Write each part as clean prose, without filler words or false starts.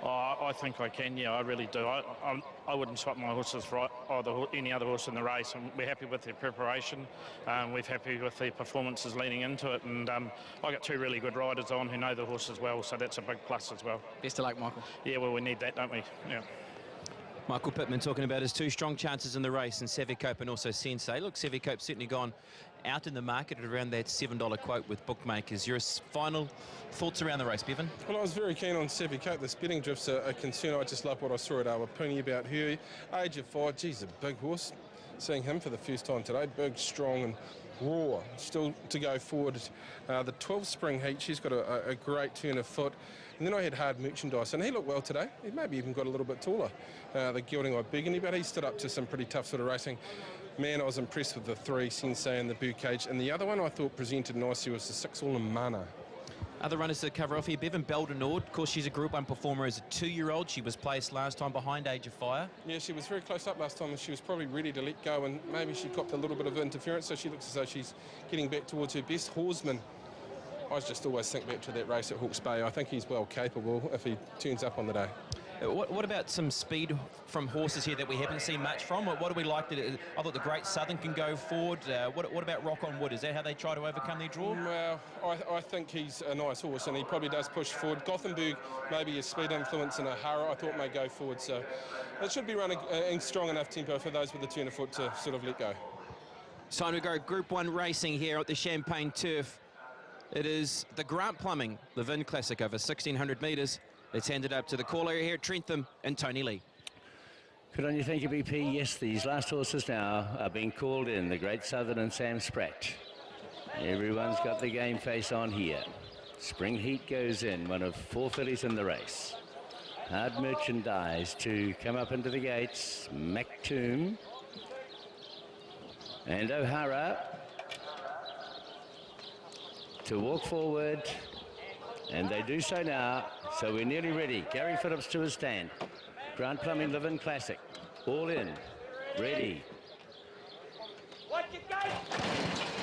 I think I can, yeah, I really do. I wouldn't swap my horses for any other horse in the race, and we're happy with their preparation. We're happy with their performances leading into it, and I got two really good riders on who know the horses well, so that's a big plus as well. Best of luck, Michael. Yeah, well, we need that, don't we? Yeah. Michael Pittman talking about his two strong chances in the race, and Savicope and also Sensei. Look, Savicope's certainly gone out in the market at around that $7 quote with bookmakers. Your final thoughts around the race, Bevan? Well, I was very keen on Savicope. The betting drift's a concern. I just love what I saw at Awapuni about her. Age of 5, geez, a big horse. Seeing him for the first time today, big, strong and raw. Still to go forward. The 12 spring heat, she's got a great turn of foot. And then I had Hard Merchandise, and he looked well today. He maybe even got a little bit taller, the Gilding Eye Burgundy, but he stood up to some pretty tough sort of racing. Man, I was impressed with the 3, Sensei and the Birdcage. And the other one I thought presented nicely was the 6, All in Mana. Other runners to cover off here, Bevan Beldenord. Of course, she's a Group 1 performer as a 2-year-old. She was placed last time behind Age of Fire. Yeah, she was very close up last time, and she was probably ready to let go, and maybe she copped a little bit of interference, so she looks as though she's getting back towards her best. Horsman, I just always think back to that race at Hawke's Bay. I think he's well capable if he turns up on the day. What about some speed from horses here that we haven't seen much from? What do we like? I thought the Great Southern can go forward. What about Rock on Wood? Is that how they try to overcome their draw? Well, I think he's a nice horse, and he probably does push forward. Gothenburg, maybe his speed influence, and O'Hara, I thought may go forward. So it should be running in strong enough tempo for those with the turn of foot to sort of let go. It's time to go Group 1 racing here at the Champagne Turf. It is the Grant Plumbing LEVIN Classic over 1,600 metres. Let's hand it up to the caller here at Trentham and Tony Lee. Good on you, thank you, BP. Yes, these last horses now are being called in, the Great Southern and Sam Spratt. Everyone's got the game face on here. Spring Heat goes in, one of 4 fillies in the race. Hard Merchandise to come up into the gates. Mactoom and O'Hara to walk forward. And they do so now, so we're nearly ready. Gary Phillips to his stand. Grant Plumbing LEVIN Classic. All in. Ready.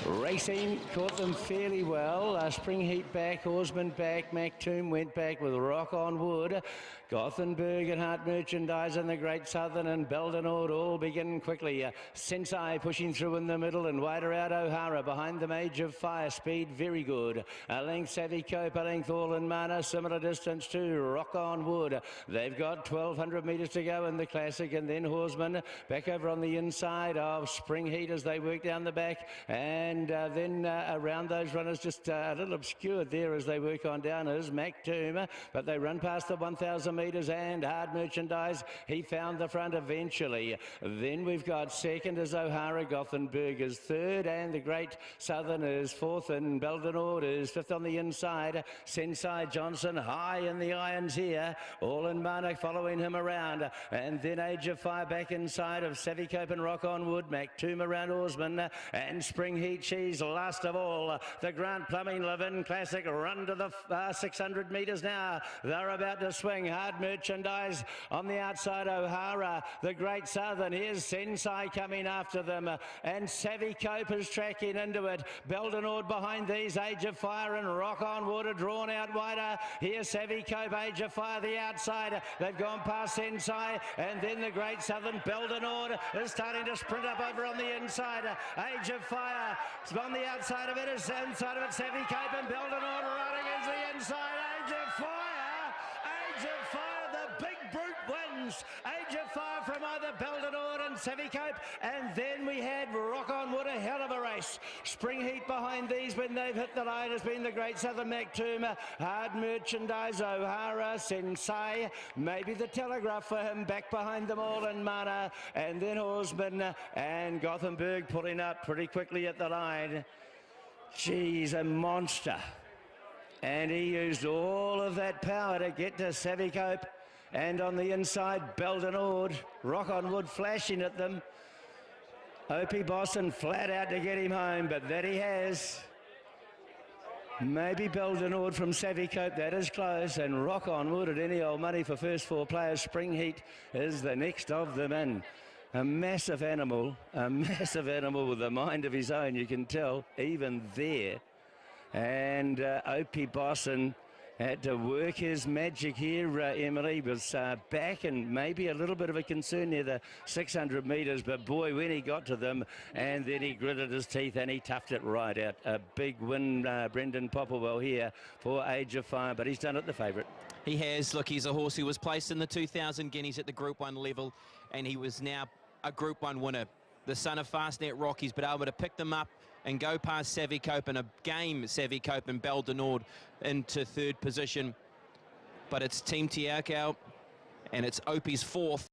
Racing caught them fairly well. Spring Heat back, Horsman back, Mactoom went back with Rock on Wood. Gothenburg and Hart Merchandise and the Great Southern and Beldenord all begin quickly. Sensei pushing through in the middle and wider out O'Hara. Behind them Age of Fire, speed very good. A length Savicope, a length All in Mana, similar distance to Rock on Wood. They've got 1,200 metres to go in the Classic, and then Horsman back over on the inside of Spring Heat as they work down the back, and then around those runners just a little obscured there as they work on down is Mactoom, but they run past the 1,000 metres and Hard Merchandise. He found the front eventually. Then we've got second is O'Hara, Gothenburg is third, and the Great Southern is fourth, and Beldenord is fifth on the inside. Sensei Johnson high in the irons here. All in Mana following him around, and then Age of Fire back inside of Savicope and Rock on Wood. Mactoom around Oarsman, and Spring Heat, she's last of all. The Grant Plumbing LEVIN Classic run to the 600 metres now. They're about to swing. Hard Merchandise on the outside. O'Hara, the Great Southern. Here's Sensei coming after them, and Savicope is tracking into it. Beldenord behind these. Age of Fire and Rock on Wood are drawn out wider. Here's Savicope, Age of Fire the outside. They've gone past Sensei, and then the Great Southern. Beldenord is starting to sprint up over on the inside. Age of Fire on the outside of it is inside of it. Savicope and Beldenord running against the inside. Age of Fire. Age of Fire, the big brute wins. Age of Fire from either Beldenord and Savicope, and then we had Rock on Wood, a hell of a race. Spring Heat behind these when they've hit the line has been the Great Southern. Mactoom, Hard Merchandise, O'Hara, Sensei, maybe the Telegraph for him, back behind them All in Mana, and then Horsman and Gothenburg pulling up pretty quickly at the line. Geez, a monster. And he used all of that power to get to Savicope, and on the inside Beldenord. Rock on Wood flashing at them. Opie Boston flat out to get him home, but that he has. Maybe Beldenord from Savicope, that is close, and Rock on Wood at any old money for first 4 players. Spring Heat is the next of them in. A massive animal with a mind of his own, you can tell, even there. And Opie Boston, Had to work his magic here. Emily was back and maybe a little bit of a concern near the 600 metres, but boy, when he got to them, and then he gritted his teeth and he toughed it right out. A big win, Brendan Popplewell here for Age of Fire, but he's done it the favourite. He has. Look, he's a horse who was placed in the 2,000 guineas at the Group 1 level, and he was now a Group 1 winner. The son of Fastnet Rock, he's been able to pick them up and go past Savvy Cope and a game Savvy Cope and Belle de Nord into third position. But it's Team Tiakau and it's Opie's fourth.